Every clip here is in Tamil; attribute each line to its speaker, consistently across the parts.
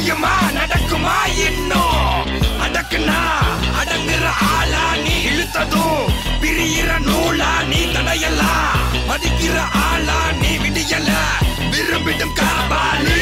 Speaker 1: முடியுமா நடக்குமா இன்னும் அடக்குனா அடங்குற ஆளா நீ இழுத்ததும் பிரியிற நூலா நீ தடையலாம் மதிக்கிற ஆளா நீ விடியல விரும்பிடும் காபாலி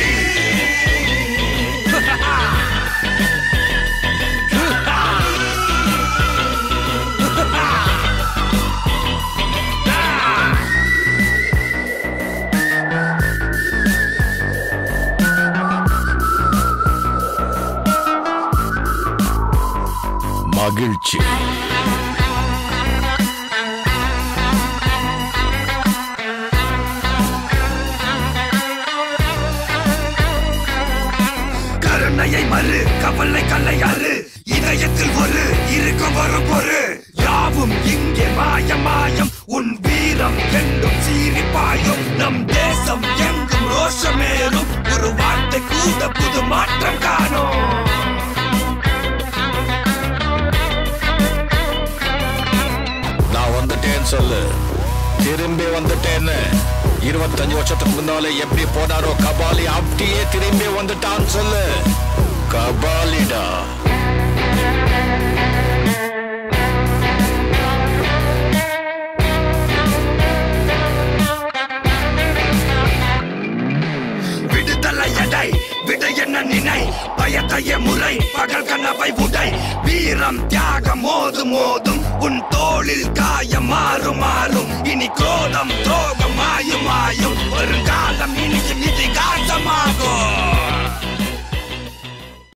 Speaker 2: மகிழ்ச்சி
Speaker 1: கருணையை மறு கவலை கல்லையாறு இதயத்தில் ஒரு இருக்கும் வரும் பொரு யாவும் இங்கே மாயம் உன் வீரம் என்றும் சீரிப்பாயும் நம் தேசம் எங்கும் ரோஷமேறும் ஒரு வார்த்தை கூட புது மாற்றம் காணும்
Speaker 2: சொல்லு திரும்பி வந்துட்டேன்னு 25 வருஷத்துக்கு முன்னாலே எப்படி போனாரோ கபாலி அப்படியே திரும்பி வந்துட்டான்னு சொல்லு கபாலிடா
Speaker 1: விடுதலை எடை விட என்ன நினை பயத்தைய முறை பகல் கனவை உடை வீரம் தியாகம் மோதும் உன் தோளில் காயம் மாறும் இனி கோலம் துரோகம் மாயும் வருங்காலம் இனியும் இதிகாசமாகும்